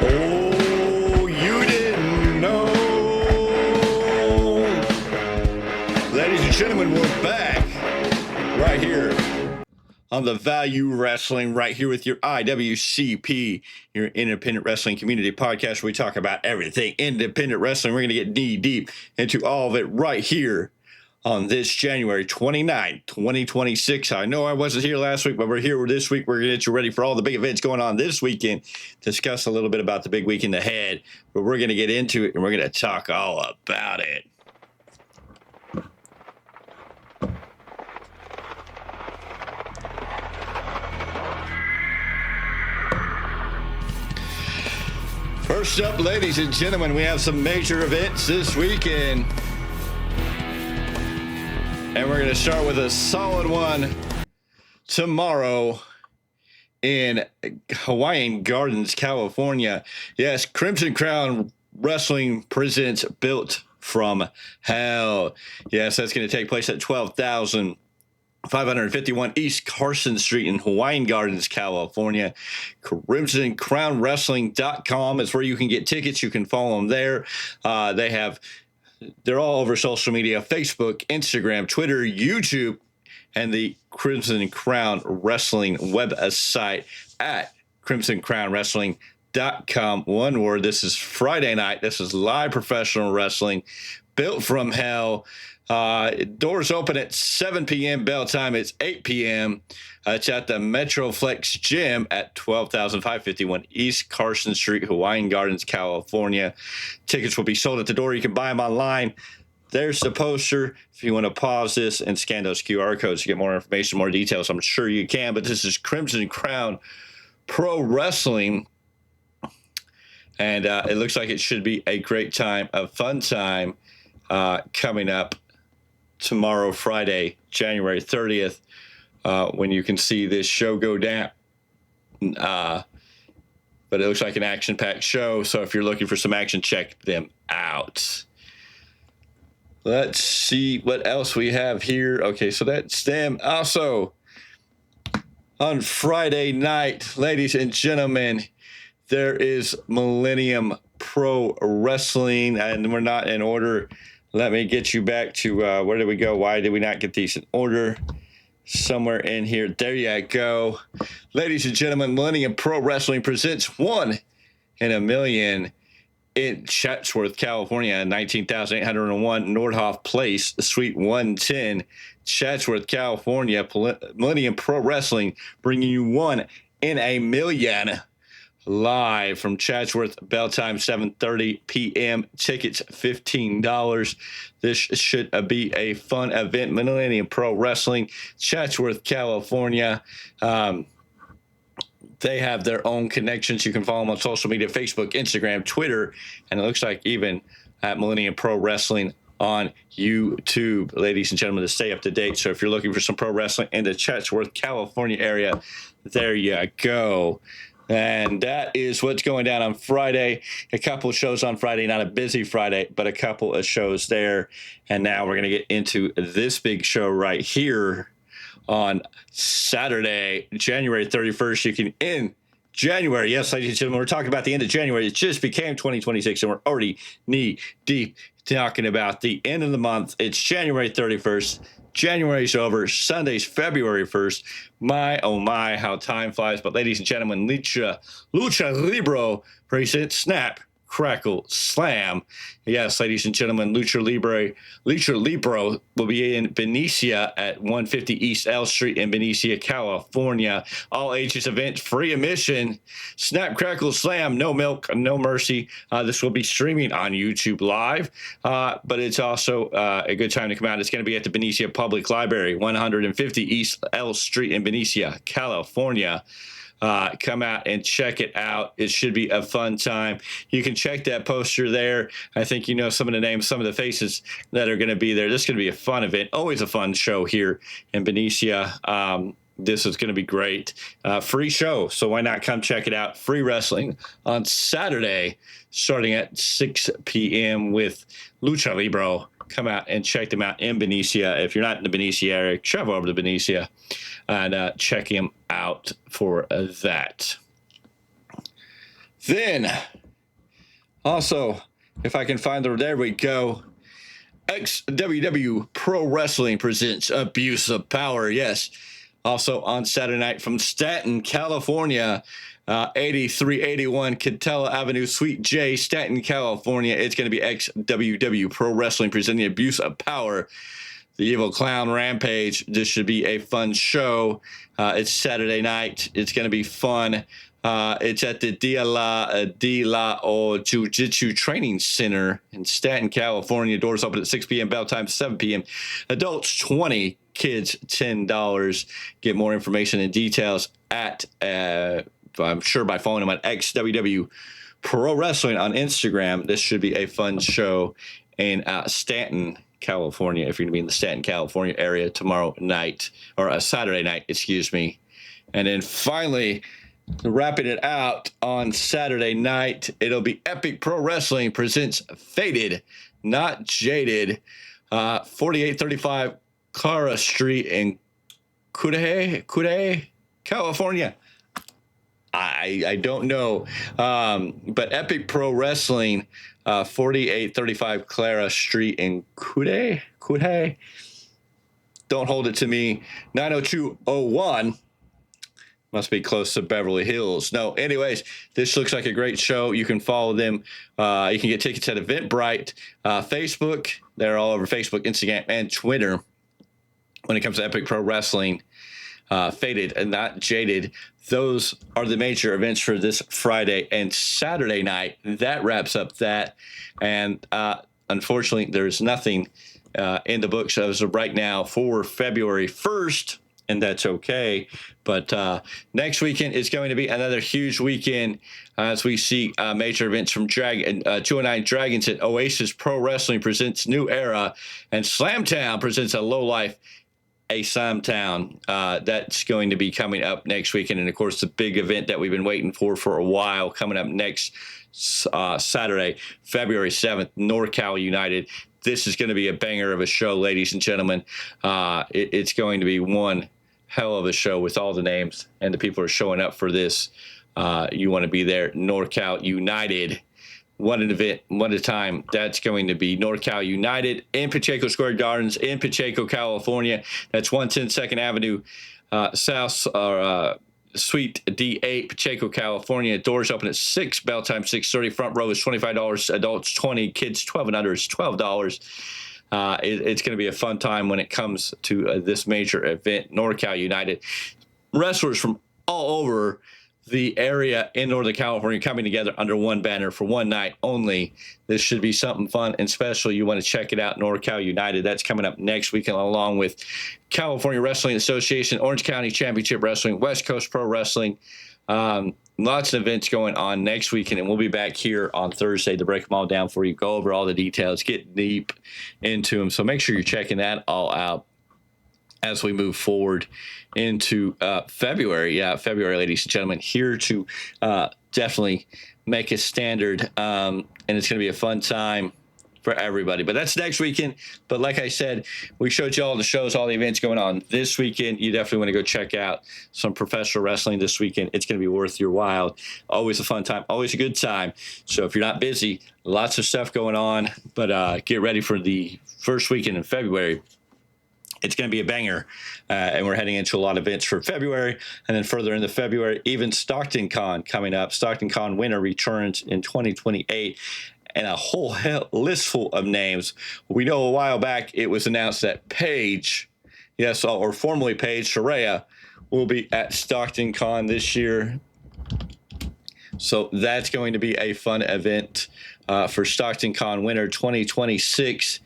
Oh, you didn't know. Ladies and gentlemen, we're back right here on the Value Wrestling, right here with your IWCP, your independent wrestling community podcast, where we talk about everything independent wrestling. We're going to get knee deep into all of it right here on this January 29th, 2026. I know I wasn't here last week, but we're here this week. We're going to get you ready for all the big events going on this weekend, discuss a little bit about the big weekend ahead, but we're going to get into it and we're going to talk all about it. First up, ladies and gentlemen, we have some major events this weekend. And we're going to start with a solid one tomorrow in Hawaiian Gardens, California. Yes, Crimson Crown Wrestling presents Built from Hell. Yes, that's going to take place at 12,551 East Carson Street in Hawaiian Gardens, California. CrimsonCrownWrestling.com is where you can get tickets. You can follow them there. They're all over social media: Facebook, Instagram, Twitter, YouTube, and the Crimson Crown Wrestling website at CrimsonCrownWrestling.com. One word. This is Friday night. This is live professional wrestling, Built from Hell. Doors open at 7 p.m. Bell time. It's 8 p.m. It's at the Metroflex Gym at 12,551 East Carson Street, Hawaiian Gardens, California. Tickets will be sold at the door. You can buy them online. There's the poster. If you want to pause this and scan those QR codes to get more information, more details, I'm sure you can. But this is Crimson Crown Pro Wrestling. And it looks like it should be a great time, a fun time coming up tomorrow, Friday, January 30th, when you can see this show go down. But it looks like an action-packed show, so if you're looking for some action, check them out. Let's see what else we have here. Okay, so that's them. Also, on Friday night, ladies and gentlemen, there is Millennium Pro Wrestling, and we're not in order. Let me get you back to where did we go? Why did we not get these in order? Somewhere in here. There you go. Ladies and gentlemen, Millennium Pro Wrestling presents 1 in a Million in Chatsworth, California, 19,801 Nordhoff Place, Suite 110, Chatsworth, California. Millennium Pro Wrestling bringing you 1 in a Million. Live from Chatsworth, bell time 7:30 p.m. Tickets $15. This should be a fun event. Millennium Pro Wrestling, Chatsworth, California. They have their own connections. You can follow them on social media: Facebook, Instagram, Twitter, and it looks like even at Millennium Pro Wrestling on YouTube, ladies and gentlemen, to stay up to date. So if you're looking for some pro wrestling in the Chatsworth, California area, there you go. And that is what's going down on Friday. A couple of shows on Friday, not a busy Friday, but a couple of shows there. And now we're going to get into this big show right here on Saturday, January 31st. You can end January. Yes, ladies and gentlemen, we're talking about the end of January. It just became 2026, and we're already knee deep talking about the end of the month. It's January 31st. January's over. Sunday's February 1st. My, oh my, how time flies. But ladies and gentlemen, Lucha Libre presents Snap, Crackle, Slam. Yes, ladies and gentlemen, Lucha Libre will be in Benicia at 150 East L Street in Benicia, California. All ages event, free admission. Snap, Crackle, Slam, no milk, no mercy. This will be streaming on YouTube Live, but it's also a good time to come out. It's going to be at the Benicia Public Library, 150 East L Street in Benicia, California. Come out and check it out. It should be a fun time. You can check that poster there. I think you know some of the names, some of the faces that are going to be there. This is going to be a fun event. Always a fun show here in Benicia. This is going to be great. Free show, so why not come check it out? Free wrestling on Saturday, starting at 6 p.m. with Lucha Libre. Come out and check them out in Benicia. If you're not in the Benicia area, travel over to Benicia and check him out for that. Then, also, if I can find there we go. IWCW Pro Wrestling presents Abuse of Power. Yes. Also on Saturday night from Stanton, California, 8381 Catella Avenue, Suite J, Stanton, California. It's going to be IWCW Pro Wrestling presenting Abuse of Power. The Evil Clown Rampage. This should be a fun show. It's Saturday night. It's going to be fun. It's at the De La O Jiu-Jitsu Training Center in Stanton, California. Doors open at 6 p.m. Bell time 7 p.m. Adults 20, kids $10. Get more information and details at I'm sure by following them at XWW Pro Wrestling on Instagram. This should be a fun show in Stanton, California. If you're going to be in the Stanton, California area tomorrow night, or Saturday night, excuse me. And then finally, wrapping it out on Saturday night, it'll be Epic Pro Wrestling presents Faded, Not Jaded, 4835 Clara Street in Cudahy, California. I don't know, but Epic Pro Wrestling, 4835 Clara Street in Cudahy. Don't hold it to me. 90201. Must be close to Beverly Hills. No, anyways, this looks like a great show. You can follow them. You can get tickets at Eventbrite, Facebook. They're all over Facebook, Instagram, and Twitter. When it comes to Epic Pro Wrestling, Faded and Not Jaded, those are the major events for this Friday and Saturday night. That wraps up that. And unfortunately, there's nothing in the books as of right now for February 1st. And that's okay. But next weekend is going to be another huge weekend as we see major events from 209 Dragons at Oasis Pro Wrestling presents New Era, and Slamtown presents a Low Life, a Slamtown. That's going to be coming up next weekend. And, of course, the big event that we've been waiting for a while coming up next Saturday, February 7th, NorCal United. This is going to be a banger of a show, ladies and gentlemen. It's going to be one hell of a show with all the names and the people who are showing up for this. You want to be there. NorCal United. One event, one at a time. That's going to be NorCal United in Pacheco Square Gardens in Pacheco, California. That's 110 2nd Avenue South, Suite D8, Pacheco, California. Doors open at 6, bell time 6:30. Front row is $25, adults 20, kids 12 and under is $12. It's going to be a fun time when it comes to this major event. NorCal United. Wrestlers from all over the area in Northern California coming together under one banner for one night only. This should be something fun and special. You want to check it out, NorCal United. That's coming up next weekend along with California Wrestling Association, Orange County Championship Wrestling, West Coast Pro Wrestling. Lots of events going on next weekend, and we'll be back here on Thursday to break them all down for you, go over all the details, get deep into them. So make sure you're checking that all out as we move forward into February. Yeah, February, ladies and gentlemen, here to definitely make a standard, and it's going to be a fun time for everybody. But that's next weekend. But like I said, we showed you all the shows, all the events going on this weekend. You definitely want to go check out some professional wrestling this weekend. It's going to be worth your while. Always a fun time, always a good time. So if you're not busy, lots of stuff going on. But get ready for the first weekend in February. It's going to be a banger, and we're heading into a lot of events for February. And then further into February, even Stockton Con coming up. Stockton Con winner returns in 2028, and a whole list full of names. We know a while back it was announced that Paige, yes, or formerly Paige Saraya, will be at Stockton Con this year. So that's going to be a fun event for Stockton Con winner 2026.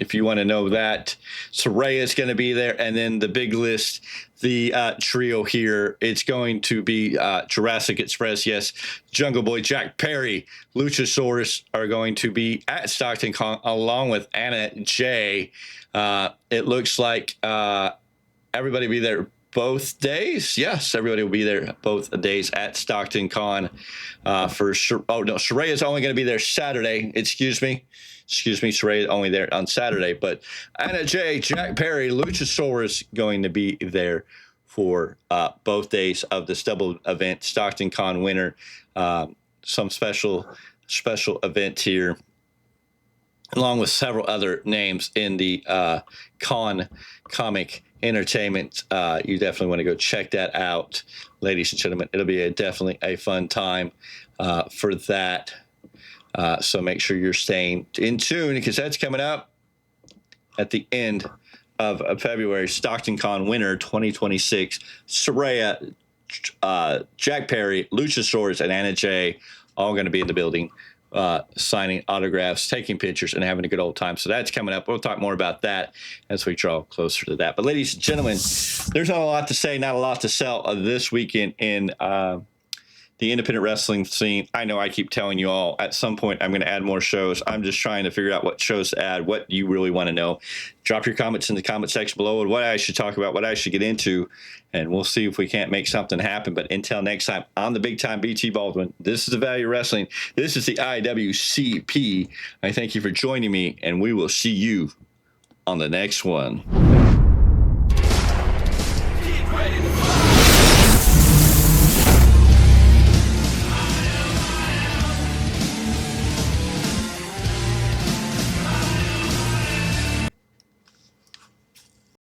If you want to know that, Saraya is going to be there. And then the big list, the trio here, it's going to be Jurassic Express, yes, Jungle Boy, Jack Perry, Luchasaurus are going to be at Stockton Con along with Anna Jay. It looks like everybody will be there both days. Yes, everybody will be there both days at Stockton Con. Saraya is only going to be there Saturday. Excuse me, Saraya is only there on Saturday. But Anna Jay, Jack Perry, Luchasaurus going to be there for both days of this double event. Stockton Con winner, some special event here, along with several other names in the con comic entertainment. You definitely want to go check that out, ladies and gentlemen. It'll be definitely a fun time for that. So make sure you're staying in tune, because that's coming up at the end of February. Stockton Con winner 2026, Soraya, Jack Perry, Luchasaurus, and Anna Jay, all going to be in the building, signing autographs, taking pictures, and having a good old time. So that's coming up. We'll talk more about that as we draw closer to that. But ladies and gentlemen, there's not a lot to say, not a lot to sell this weekend in the independent wrestling scene. I know I keep telling you all, at some point I'm going to add more shows. I'm just trying to figure out what shows to add, what you really want to know. Drop your comments in the comment section below and what I should talk about, what I should get into, and we'll see if we can't make something happen. But until next time, I'm the big time BT Baldwin. This is the Value Wrestling. This is the IWCP. I thank you for joining me, and we will see you on the next one.